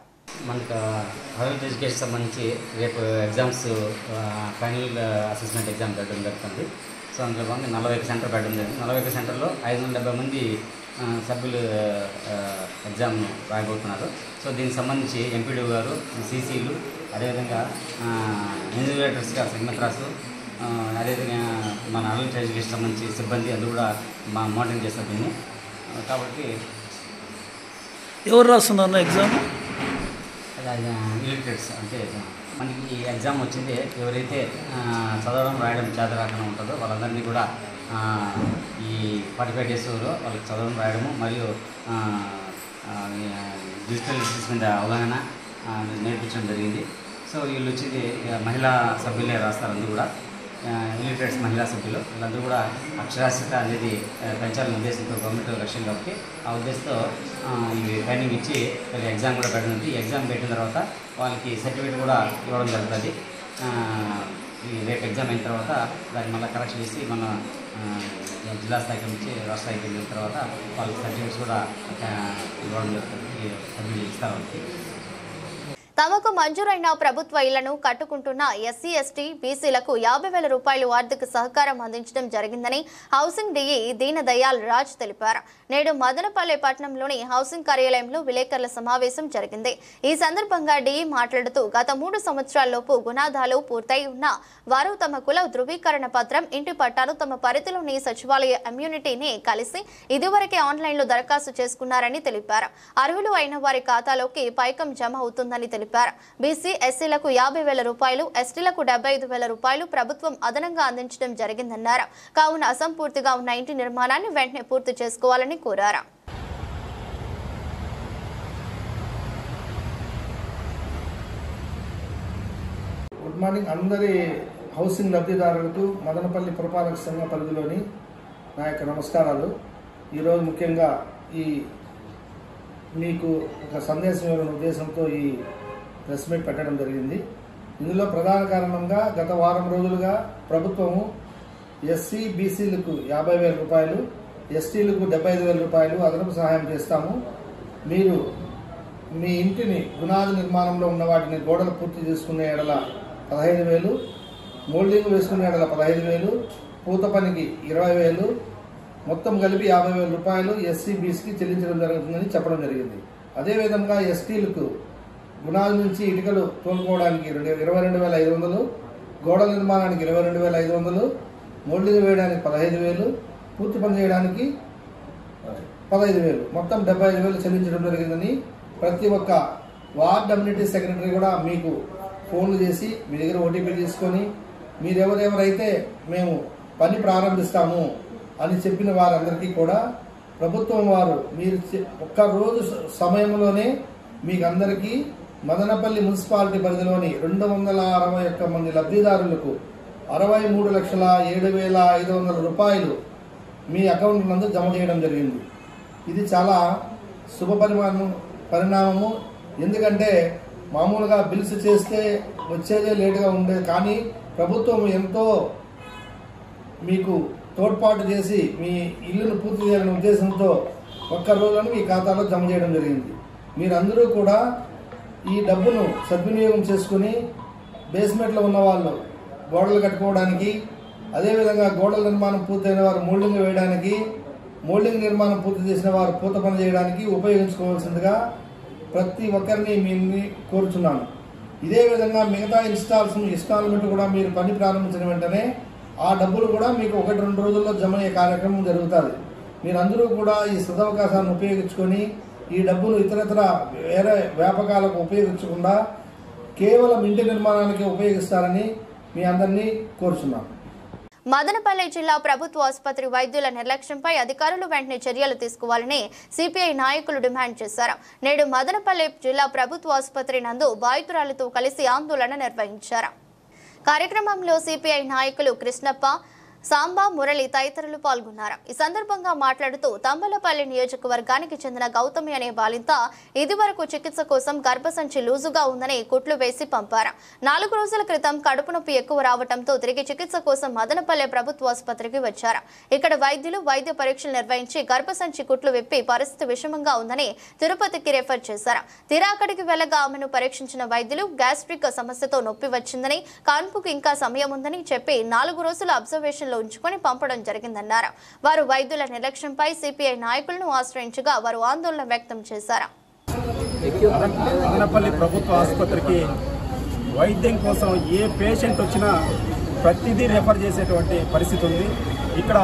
మనకు అడల్ట్ ఎడ్యుకేషన్ సంబంధించి రేపు ఎగ్జామ్స్ ఫైనల్ అసెస్మెంట్ ఎగ్జామ్ పెట్టడం జరుగుతుంది. సో అందులో భాగంగా 41 సెంటర్ పెట్టడం జరిగింది. 41 సెంటర్లో 570 మంది సభ్యులు ఎగ్జామ్ రాయబోతున్నారు. సో దీనికి సంబంధించి ఎంపీడీ గారు, సీసీలు, అదేవిధంగా ఇన్విజిలేటర్స్గా సెగ్మెంట్రాసు, అదేవిధంగా మన అడల్ట్ ఎడ్యుకేషన్ సంబంధించి సిబ్బంది అందరూ కూడా మానిటరింగ్ చేస్తారు దీన్ని. కాబట్టి ఎవరు రాస్తున్నారు ఎగ్జామ్? ఇలిటరేట్స్ అంటే మనకి ఈ ఎగ్జామ్ వచ్చింది ఎవరైతే చదవడం రాయడం చేత రాకుండా ఉంటుందో వాళ్ళందరినీ కూడా ఈ 45 డేస్లో వాళ్ళకి చదవడం రాయడము మరియు డిజిటల్ లిటరసీ మీద అవగాహన నేర్పించడం జరిగింది. సో వీళ్ళు వచ్చేది మహిళా సభ్యులే రాస్తారు. అందరూ కూడా ఇలిటరేట్స్ మహిళా సభ్యులు వీళ్ళందరూ కూడా అక్షరాస్యత అనేది పెంచాలని ఉద్దేశంతో గవర్నమెంట్ లక్ష్యం కాబట్టి ఆ ఉద్దేశంతో ఇవి ట్రైనింగ్ ఇచ్చి వీళ్ళకి ఎగ్జామ్ కూడా పెట్టడం. ఈ ఎగ్జామ్ పెట్టిన తర్వాత వాళ్ళకి సర్టిఫికేట్ కూడా ఇవ్వడం జరుగుతుంది. ఈ రేపు ఎగ్జామ్ అయిన తర్వాత దాన్ని మళ్ళీ కరెక్షన్ చేసి మన జిల్లా స్థాయికి నుంచి రాష్ట్ర స్థాయికి వెళ్ళిన తర్వాత వాళ్ళకి సర్టిఫికేట్స్ కూడా ఇవ్వడం జరుగుతుంది. సర్టిఫికేట్ ఇస్తారు వాళ్ళకి. తమకు మంజూరైన ప్రభుత్వ ఇళ్లను కట్టుకుంటున్న ఎస్సీ ఎస్టీ బీసీలకు 50,000 రూపాయలు ఆర్థిక సహకారం అందించడం జరిగిందని హౌసింగ్ డీఈ దీనదయాల్ రాజ్ తెలిపారు. నేడు మదనపల్లి పట్టణంలోని హౌసింగ్ కార్యాలయంలో విలేకరుల సమావేశం జరిగింది. ఈ సందర్భంగా డీఈ మాట్లాడుతూ గత 3 సంవత్సరాల్లోపు గుణాధాలు పూర్తయి ఉన్న వారు తమ కుల ధృవీకరణ పత్రం, ఇంటి పట్టాను తమ పరిధిలోని సచివాలయ ఇమ్యూనిటీని కలిసి ఇదివరకే ఆన్లైన్లో దరఖాస్తు చేసుకున్నారని తెలిపారు. అర్హులు అయిన వారి ఖాతాలోకి పైకం జమ అవుతుందని తెలిపారు. బీసీ ఎస్సీలకు 50,000 రూపాయలు, ఎస్టీలకు 75,000 రూపాయలు ప్రభుత్వం అదనంగా అందించడం జరిగిందన్నారు. కావున అసంపూర్తిగా ఉన్న ఇంటి నిర్మాణాన్ని వెంటనే పూర్తి చేసుకోవాలని కోరారు. గుడ్ మార్నింగ్ అందరి హౌసింగ్ లబ్ధిదారులకు మదనపల్లి పురపాలక సంఘ పరిధిలోని నా యొక్క నమస్కారాలు. ఈరోజు ముఖ్యంగా మీకు ఒక సందేశం ఇవ్వాలనే ఉద్దేశంతో ఈ ప్రెస్ మీట్ పెట్టడం జరిగింది. ఇందులో ప్రధాన కారణంగా గత వారం రోజులుగా ప్రభుత్వము ఎస్సీ బీసీలకు 50,000 రూపాయలు, ఎస్టీలకు 75,000 రూపాయలు అదనపు సహాయం చేస్తాము. మీరు మీ ఇంటిని పునాది నిర్మాణంలో ఉన్న వాటిని గోడలు పూర్తి చేసుకునే ఎడల 15,000, మోల్డింగ్ వేసుకునే ఎడల 15,000, పూత పనికి 20,000, మొత్తం కలిపి 50,000 రూపాయలు ఎస్సీ బీసీకి చెల్లించడం జరుగుతుందని చెప్పడం జరిగింది. అదేవిధంగా ఎస్టీలకు గుణాల నుంచి ఇటుకలు తోలుకోవడానికి 22,500, గోడల నిర్మాణానికి 22,500, మోల్డింగ్ వేయడానికి 15,000, పూర్తి పని చేయడానికి 15,000, మొత్తం 75,000 చెల్లించడం జరిగిందని ప్రతి ఒక్క వార్డ్ కమ్యూనిటీ సెక్రటరీ కూడా మీకు ఫోన్లు చేసి మీ దగ్గర ఓటీపీ తీసుకొని మీరెవరెవరైతే మేము పని ప్రారంభిస్తాము అని చెప్పిన వారందరికీ కూడా ప్రభుత్వం వారు మీరు ఒక్క రోజు సమయంలోనే మీకు అందరికీ మదనపల్లి మున్సిపాలిటీ పరిధిలోని 261 మంది లబ్ధిదారులకు 63,07,500 రూపాయలు మీ అకౌంట్ నందు జమ చేయడం జరిగింది. ఇది చాలా శుభ పరిణామము. ఎందుకంటే మామూలుగా బిల్స్ చేస్తే వచ్చేదే లేటుగా ఉండేది, కానీ ప్రభుత్వం ఎంతో మీకు తోడ్పాటు చేసి మీ ఇల్లును పూర్తి చేయాలనే ఉద్దేశంతో ఒక్క రోజులను మీ ఖాతాలో జమ చేయడం జరిగింది. మీరందరూ కూడా ఈ డబ్బును సద్వినియోగం చేసుకుని బేస్మెంట్లో ఉన్న వాళ్ళు గోడలు కట్టుకోవడానికి, అదేవిధంగా గోడల నిర్మాణం పూర్తయిన వారు మోల్డింగ్ వేయడానికి, మోల్డింగ్ నిర్మాణం పూర్తి చేసిన వారు పూత పని చేయడానికి ఉపయోగించుకోవాల్సిందిగా ప్రతి ఒక్కరిని మీ కోరుచున్నాను. ఇదే విధంగా మిగతా ఇన్స్టాల్మెంట్ కూడా మీరు పని ప్రారంభించిన వెంటనే ఆ డబ్బులు కూడా మీకు 1-2 రోజుల్లో జమ అయ్యే కార్యక్రమం జరుగుతుంది. మీరందరూ కూడా ఈ సదవకాశాన్ని ఉపయోగించుకొని ఈ డబ్బును ఇతరత్ర వేరే వ్యాపకాలకు ఉపయోగించకుండా కేవలం ఇంటి నిర్మాణానికి ఉపయోగిస్తారని మీ అందరినీ కోరుచున్నాను. మదనపల్లె జిల్లా ప్రభుత్వ ఆసుపత్రి వైద్యుల నిర్లక్ష్యంపై అధికారులు వెంటనే చర్యలు తీసుకోవాలని సిపిఐ నాయకులు డిమాండ్ చేశారు. నేడు మదనపల్లె జిల్లా ప్రభుత్వ ఆసుపత్రి నందు బాధితురాలతో కలిసి ఆందోళన నిర్వహించారు. కార్యక్రమంలో సిపిఐ నాయకులు కృష్ణప్ప, సాంబా, మురళి తదితరులు పాల్గొన్నారు. ఈ సందర్భంగా మాట్లాడుతూ తంబలపల్లి నియోజకవర్గానికి చెందిన గౌతమి అనే బాలింత ఇదివరకు చికిత్స కోసం గర్భసంచి లూజుగా ఉందని కుట్లు వేసి పంపారు. 4 రోజుల క్రితం కడుపు నొప్పి ఎక్కువ రావడంతో తిరిగి చికిత్స కోసం మదనపల్లె ప్రభుత్వ ఆసుపత్రికి వచ్చారు. ఇక్కడ వైద్యులు వైద్య పరీక్షలు నిర్వహించి గర్భసంచి కుట్లు విప్పి పరిస్థితి విషమంగా ఉందని తిరుపతికి రెఫర్ చేశారు. తీరా అక్కడికి వెళ్లగా ఆమెను పరీక్షించిన వైద్యులు గ్యాస్ట్రిక్ సమస్యతో నొప్పి వచ్చిందని, కాన్పుకు ఇంకా సమయం ఉందని చెప్పి 4 రోజుల అబ్జర్వేషన్ ఉంచుకొని పంపడం జరిగిందన్నారు. వారు వైద్యుల నిర్లక్ష్యంపై సిపిఐ నాయకులను ఆశ్రయించగా వారు ఆందోళన వ్యక్తం చేశారు. మదనపల్లి ప్రభుత్వ ఆసుపత్రికి వైద్యం కోసం ఏ పేషెంట్ వచ్చినా ప్రతిదీ రెఫర్ చేసేటువంటి పరిస్థితి ఉంది. ఇక్కడ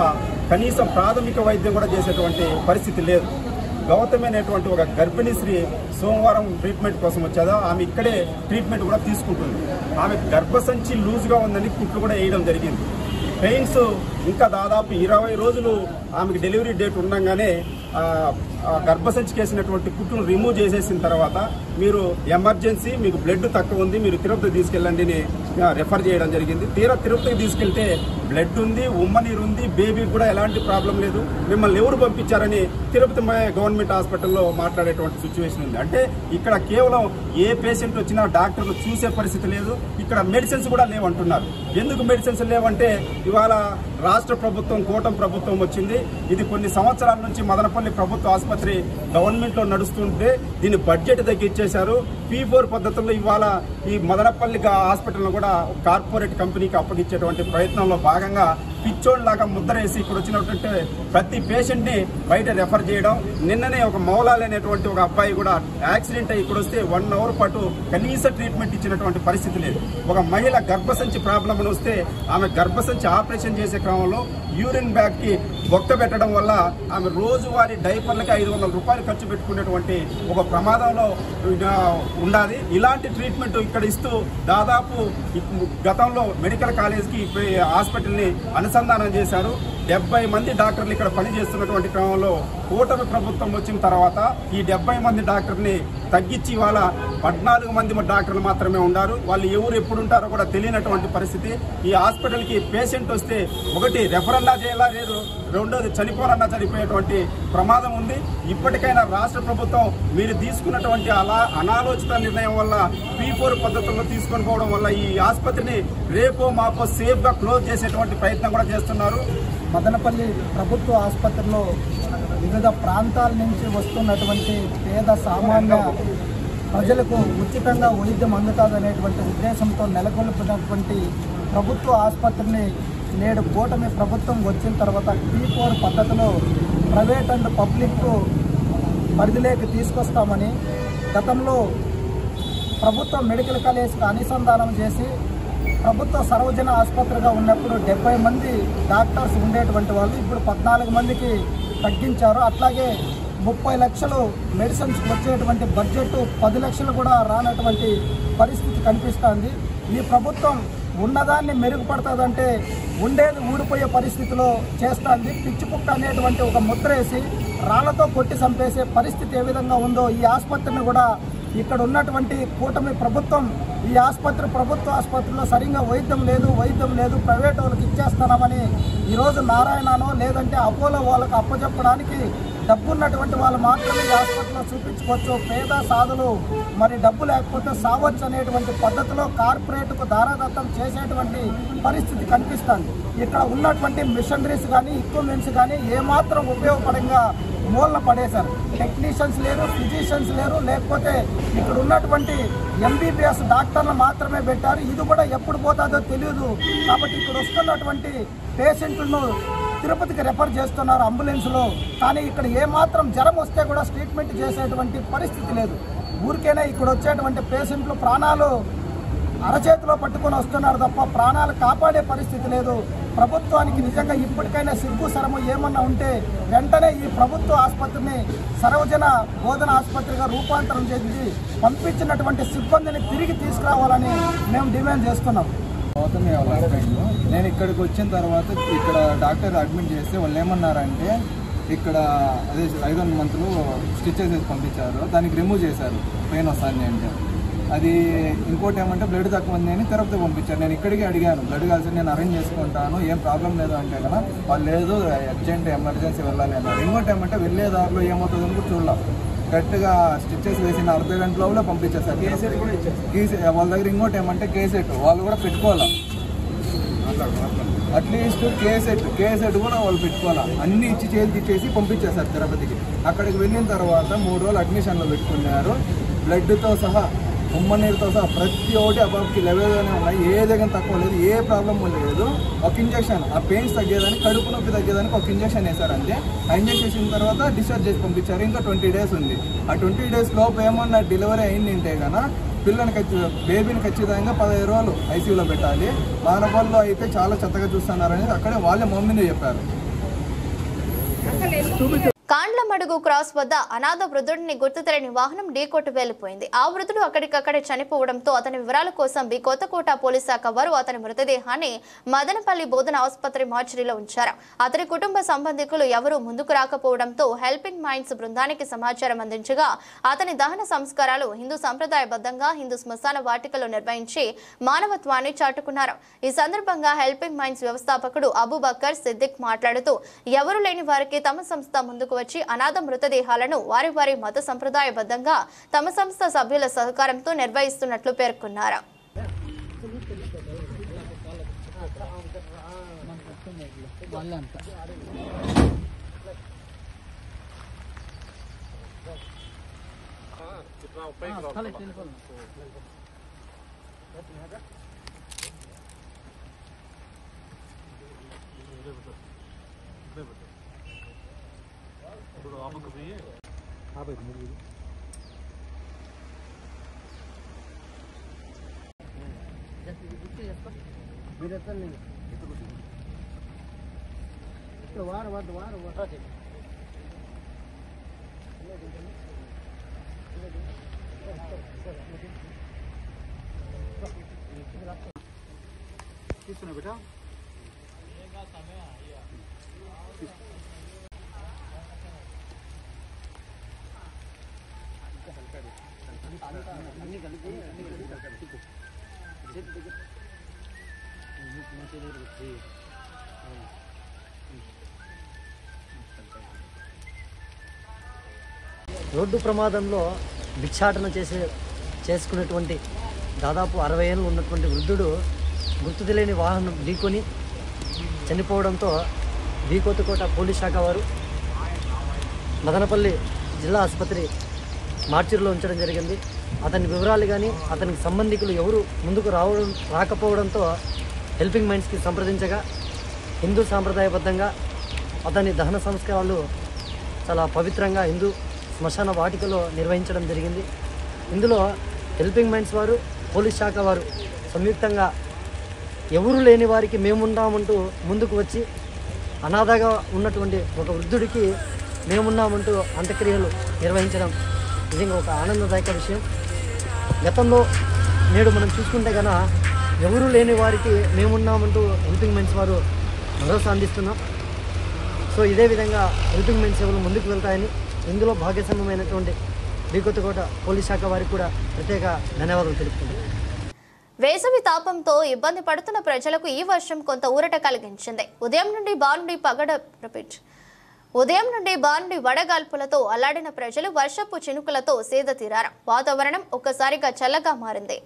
కనీసం ప్రాథమిక వైద్యం కూడా చేసేటువంటి పరిస్థితి లేదు. గౌతమి అనేటువంటి ఒక గర్భిణీ స్త్రీ సోమవారం ట్రీట్మెంట్ కోసం వచ్చేదా, ఆమె ఇక్కడే ట్రీట్మెంట్ కూడా తీసుకుంటుంది. ఆమె గర్భసంచి లూజ్గా ఉందని కుట్లు కూడా వేయడం జరిగింది. పెయిన్స్ ఇంకా దాదాపు 20 రోజులు ఆమెకి డెలివరీ డేట్ ఉండగానే గర్భసంచికి వేసినటువంటి కుట్టును రిమూవ్ చేసేసిన తర్వాత మీరు ఎమర్జెన్సీ, మీకు బ్లడ్ తక్కువ ఉంది, మీరు తిరుపతి తీసుకెళ్ళండి అని రెఫర్ చేయడం జరిగింది. తీరా తిరుపతికి తీసుకెళ్తే బ్లడ్ ఉంది, ఉమ్మనీరు ఉంది, బేబీకి కూడా ఎలాంటి ప్రాబ్లం లేదు, మిమ్మల్ని ఎవరు పంపించారని తిరుపతి గవర్నమెంట్ హాస్పిటల్లో మాట్లాడేటువంటి సిచ్యువేషన్ ఉంది. అంటే ఇక్కడ కేవలం ఏ పేషెంట్ వచ్చినా డాక్టర్లు చూసే పరిస్థితి లేదు. ఇక్కడ మెడిసిన్స్ కూడా లేవంటున్నారు. ఎందుకు మెడిసిన్స్ లేవంటే ఇవాళ రాష్ట్ర ప్రభుత్వం, కూటమి ప్రభుత్వం వచ్చింది. ఇది కొన్ని సంవత్సరాల నుంచి మదనపల్లి ప్రభుత్వ ఆసుపత్రి గవర్నమెంట్ లో నడుస్తుంటే దీని బడ్జెట్ తగ్గించేశారు. P4 పద్ధతుల్లో ఇవాళ ఈ మదనపల్లి హాస్పిటల్ కూడా కార్పొరేట్ కంపెనీకి అప్పగించేటువంటి ప్రయత్నంలో భాగంగా పిచ్చోడ్లాగా ముద్రేసి ఇక్కడ వచ్చినటువంటి ప్రతి పేషెంట్ ని బయట రెఫర్ చేయడం. నిన్ననే ఒక మౌలాలి అనేటువంటి ఒక అబ్బాయి కూడా యాక్సిడెంట్ అయ్యి ఇక్కడ వస్తే 1 అవర్ పాటు కనీస ట్రీట్మెంట్ ఇచ్చినటువంటి పరిస్థితి లేదు. ఒక మహిళ గర్భసంచి ప్రాబ్లం అని వస్తే ఆమె గర్భసంచి ఆపరేషన్ చేసే క్రమంలో యూరిన్ బ్యాగ్ కి బొక్క పెట్టడం వల్ల ఆమె రోజువారీ డైపర్లకి 500 రూపాయలు ఖర్చు పెట్టుకునేటువంటి ఒక ప్రమాదంలో ఉండాలి. ఇలాంటి ట్రీట్మెంట్ ఇక్కడ ఇస్తూ దాదాపు గతంలో మెడికల్ కాలేజ్కి హాస్పిటల్ని అనుసంధానం చేశారు. 70 మంది డాక్టర్లు ఇక్కడ పనిచేస్తున్నటువంటి క్రమంలో కూటమి ప్రభుత్వం వచ్చిన తర్వాత ఈ 70 మంది డాక్టర్ని తగ్గించి ఇవాళ 14 మంది డాక్టర్లు మాత్రమే ఉన్నారు. వాళ్ళు ఎవరు ఎప్పుడు ఉంటారో కూడా తెలియనటువంటి పరిస్థితి. ఈ హాస్పిటల్కి పేషెంట్ వస్తే ఒకటి రెఫరన్నా చేయాలా, లేదు రెండోది చనిపోరన్నా చనిపోయేటువంటి ప్రమాదం ఉంది. ఇప్పటికైనా రాష్ట్ర ప్రభుత్వం మీరు తీసుకున్నటువంటి అనాలోచిత నిర్ణయం వల్ల P4 పద్ధతుల్లో తీసుకొని పోవడం వల్ల ఈ ఆసుపత్రిని రేపో మాపో సేఫ్ గా క్లోజ్ చేసేటువంటి ప్రయత్నం కూడా చేస్తున్నారు. మదనపల్లి ప్రభుత్వ ఆసుపత్రిలో వివిధ ప్రాంతాల నుంచి వస్తున్నటువంటి పేద సామాన్య ప్రజలకు ఉచితంగా వైద్యం అందుతుందనేటువంటి ఉద్దేశంతో నెలకొల్పినటువంటి ప్రభుత్వ ఆసుపత్రిని నేడు కూటమి ప్రభుత్వం వచ్చిన తర్వాత P4 పద్ధతిలో ప్రైవేట్ అండ్ పబ్లిక్ పరిధిలోకి తీసుకొస్తామని గతంలో ప్రభుత్వ మెడికల్ కాలేజ్కి అనుసంధానం చేసి ప్రభుత్వ సర్వజన ఆసుపత్రిగా ఉన్నప్పుడు 70 మంది డాక్టర్స్ ఉండేటువంటి వాళ్ళు ఇప్పుడు 14 మందికి తగ్గించారు. అట్లాగే 30 లక్షలు మెడిసిన్స్ వచ్చేటువంటి బడ్జెట్ 10 లక్షలు కూడా రానటువంటి పరిస్థితి కనిపిస్తోంది. ఈ ప్రభుత్వం ఉన్నదాన్ని మెరుగుపడుతుందంటే ఉండేది ఊడిపోయే పరిస్థితిలో చేస్తుంది. పిచ్చి కుక్క అనేటువంటి ఒక ముద్ర వేసి రాళ్లతో కొట్టి చంపేసే పరిస్థితి ఏ విధంగా ఉందో ఈ ఆసుపత్రిని కూడా ఇక్కడ ఉన్నటువంటి కూటమి ప్రభుత్వం ఈ ప్రభుత్వ ఆసుపత్రిలో సరిగ్గా వైద్యం లేదు ప్రైవేట్ వాళ్ళకి ఇచ్చేస్తున్నామని ఈరోజు నారాయణనో లేదంటే అపోలో వాళ్ళకి అప్పచెప్పడానికి డబ్బు ఉన్నటువంటి వాళ్ళు మాత్రమే ఈ హాస్పిటల్లో చూపించుకోవచ్చు, పేద సాధులు మరి డబ్బు లేకపోతే సావచ్చు అనేటువంటి పద్ధతిలో కార్పొరేట్కు దారాదత్తం చేసేటువంటి పరిస్థితి కనిపిస్తుంది. ఇక్కడ ఉన్నటువంటి మిషనరీస్ కానీ ఎక్విప్మెంట్స్ కానీ ఏమాత్రం ఉపయోగపడంగా మూలన పడేశారు. టెక్నీషియన్స్ లేరు, ఫిజిషియన్స్ లేరు, లేకపోతే ఇక్కడ ఉన్నటువంటి ఎంబీబీఎస్ డాక్టర్లు మాత్రమే పెట్టారు. ఇది కూడా ఎప్పుడు పోతుందో తెలియదు. కాబట్టి ఇక్కడ వస్తున్నటువంటి పేషెంట్లను తిరుపతికి రెఫర్ చేస్తున్నారు అంబులెన్స్లో. కానీ ఇక్కడ ఏమాత్రం జ్వరం వస్తే కూడా ట్రీట్మెంట్ చేసేటువంటి పరిస్థితి లేదు. ఊరికైనా ఇక్కడ వచ్చేటువంటి పేషెంట్లు ప్రాణాలు అరచేతిలో పట్టుకొని వస్తున్నారు తప్ప ప్రాణాలు కాపాడే పరిస్థితి లేదు. ప్రభుత్వానికి నిజంగా ఇప్పటికైనా సిగ్గు శరము ఏమన్నా ఉంటే వెంటనే ఈ ప్రభుత్వ ఆసుపత్రిని సర్వజన బోధన ఆసుపత్రిగా రూపాంతరం చేసి పంపించినటువంటి సిబ్బందిని తిరిగి తీసుకురావాలని మేము డిమాండ్ చేస్తున్నాం. నేను ఇక్కడికి వచ్చిన తర్వాత ఇక్కడ డాక్టర్ అడ్మిట్ చేస్తే వాళ్ళు ఏమన్నారంటే ఇక్కడ అదే 5 మంత్లు స్టిచెస్ వేసి పంపించారు, దానికి రిమూవ్ చేశారు పెయిన్ వస్తుంది అంటే. అది ఇంకోటి ఏమంటే బ్లడ్ తక్కువ ఉంది అని తిరుపతి పంపించారు. నేను ఇక్కడికి అడిగాను బ్లడ్ కలిసి నేను అరేంజ్ చేసుకుంటాను, ఏం ప్రాబ్లం లేదు అంటే కదా వాళ్ళు లేదు అర్జెంట్ ఎమర్జెన్సీ వెళ్ళాలి అన్నారు. ఇంకోటి ఏమంటే వెళ్ళే దారిలో ఏమవుతుందని కూడా చూడాలి, కరెక్ట్గా స్టిచెస్ వేసిన అర్ధ గంట లోపలే పంపించేస్తారు. కేసెట్ కూడా ఇచ్చేసి వాళ్ళ దగ్గర ఇంకోటి ఏమంటే కేసెట్ వాళ్ళు కూడా పెట్టుకోవాలా, అట్లీస్ట్ కేసెట్ కూడా వాళ్ళు పెట్టుకోవాలా. అన్ని ఇచ్చి చేతికి ఇచ్చేసి పంపించేస్తారు తిరుపతికి. అక్కడికి వెళ్ళిన తర్వాత 3 రోజులు అడ్మిషన్లో పెట్టుకున్నారు. బ్లడ్తో సహా ఉమ్మనీరుతో సహా ప్రతి ఒక్కటి అబ్బాయికి లెవెల్గానే ఉన్నాయి, ఏ దగ్గర తక్కువ లేదు, ఏ ప్రాబ్లం లేదు. ఒక ఇంజక్షన్ ఆ పెయిన్స్ తగ్గేదానికి, కడుపు నొప్పి తగ్గేదానికి ఒక ఇంజక్షన్ వేశారంటే ఆ ఇంజక్షన్ వేసిన తర్వాత డిశ్చార్జ్ చేసి పంపించారు. ఇంకా 20 డేస్ ఉంది. ఆ 20 డేస్ లోపు ఏమన్నా డెలివరీ అయిందంటే కన్నా బేబీని ఖచ్చితంగా 15 రోజులు ఐసీయూలో పెట్టాలి. మానవాళ్ళు అయితే చాలా చెత్తగా చూస్తున్నారు అనేది అక్కడే వాళ్ళే మమ్మీనే చెప్పారు. కాండ్లమడుగు క్రాస్ వద్ద అనాథ వృద్ధుడిని గుర్తు తెలియని వాహనం ఢీకొట్టి వెళ్లిపోయింది. ఆ వృద్ధుడు అక్కడికక్కడే చనిపోవడంతో అతని వివరాల కోసం బి కొత్తకోట పోలీస్ శాఖ వారు అతని మృతదేహాన్ని మదనపల్లి బోధన ఆసుపత్రి మార్చిరీలో ఉంచారు. అతని కుటుంబ సంబంధికులు ఎవరూ ముందుకు రాకపోవడంతో హెల్పింగ్ మైండ్స్ బృందానికి సమాచారం అందించగా అతని దహన సంస్కారాలు హిందూ సంప్రదాయబద్ధంగా హిందూ శ్మశాన వాటికలో నిర్వహించి మానవత్వాన్ని చాటుకున్నారు. ఈ సందర్భంగా హెల్పింగ్ మైండ్స్ వ్యవస్థాపకుడు అబూబకర్ సిద్దిక్ మాట్లాడుతూ ఎవరు లేని వారికి తమ సంస్థ ముందుకు వచ్చి అనాథ మృతదేహాలను వారి వారి మత సంప్రదాయబద్ధంగా తమ సంస్థ సభ్యుల సహకారంతో నిర్వహిస్తున్నట్లు పేర్కొన్నారు. बेटा రోడ్డు ప్రమాదంలో భిక్షాటన చేసుకునేటువంటి దాదాపు 60 ఏళ్ళు ఉన్నటువంటి వృద్ధుడు గుర్తు తెలియని వాహనం ఢీకొని చనిపోవడంతో బి కొత్తకోట పోలీస్ శాఖ వారు మదనపల్లి జిల్లా ఆసుపత్రి మార్చిరీలో ఉంచడం జరిగింది. అతని వివరాలు కానీ అతనికి సంబంధికులు ఎవరు ముందుకు రాకపోవడంతో హెల్పింగ్ మైండ్స్కి సంప్రదించగా హిందూ సాంప్రదాయబద్ధంగా అతని దహన సంస్కారాలు చాలా పవిత్రంగా హిందూ శ్మశాన వాటికలో నిర్వహించడం జరిగింది. ఇందులో హెల్పింగ్ మైండ్స్ వారు పోలీస్ శాఖ వారు సంయుక్తంగా ఎవరు లేని వారికి మేమున్నామంటూ ముందుకు వచ్చి అనాథగా ఉన్నటువంటి ఒక వృద్ధుడికి మేమున్నామంటూ అంత్యక్రియలు నిర్వహించడం నిజంగా ఒక ఆనందదాయక విషయం. గతంలో నేడు మనం చూసుకుంటే కన్నా ఎవరు లేని వారికి మేమున్నామంటూ హెల్పింగ్ మైండ్స్ వారు భరోసా అందిస్తున్నాం. సో ఇదే విధంగా హెల్పింగ్ మైండ్స్ సేవలు ముందుకు వెళ్తాయని ఇందులో భాగస్వామ్యమైనటువంటి బి కొత్తకోట పోలీస్ శాఖ వారికి కూడా ప్రత్యేక ధన్యవాదాలు తెలుపుతున్నాం. వేసవి తాపంతో ఇబ్బంది పడుతున్న ప్రజలకు ఈ వర్షం కొంత ఊరట కలిగించింది. ఉదయం నుండి భారీ ఉదయం నుండి భారీ వడగాల్పులతో అల్లాడిన ప్రజలు వర్షపు చినుకులతో సేద తీరారు. వాతావరణం ఒక్కసారిగా చల్లగా మారింది.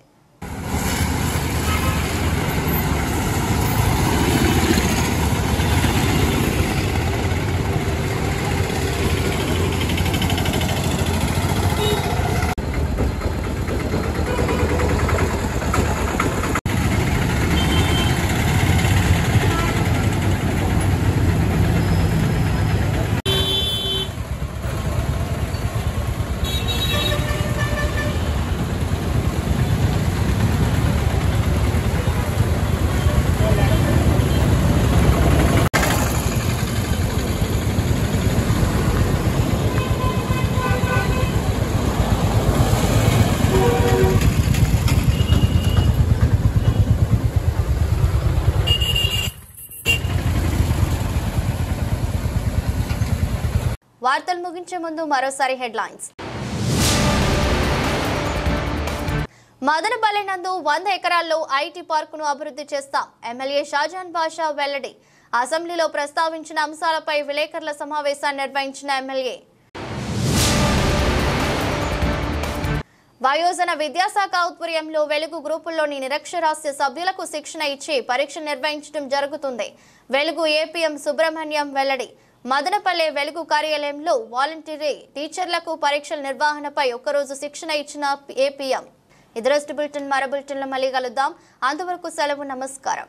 వార్తలు ముగించే ముందు మరోసారి హెడ్లైన్స్. మదనపల్లి నందు 100 ఎకరాల్లో ఐటీ పార్కును అభివృద్ధి చేస్తాం. ఎమ్మెల్యే షాజాన్ బాషా వెల్లడి. అసెంబ్లీలో ప్రస్తావించిన అంశాలపై విలేకరుల సమావేశాన్ని నిర్వహించిన ఎమ్మెల్యే. వయోజన విద్యాశాఖ ఆధ్వర్యంలో వెలుగు గ్రూపుల్లోని నిరక్షరాస్య సభ్యులకు శిక్షణ ఇచ్చి పరీక్ష నిర్వహించడం జరుగుతుంది. వెలుగు ఏపీఎం సుబ్రహ్మణ్యం వెల్లడి. మదనపల్లె వెలుగు కార్యాలయంలో వాలంటీరీ టీచర్లకు పరీక్షల నిర్వహణపై ఒక్కరోజు శిక్షణ ఇచ్చిన ఏపీఎం. ఇది రోజు బులెటిన్. మరో బులెటిన్లో మళ్ళీ కలుద్దాం. అంతవరకు సెలవు. నమస్కారం.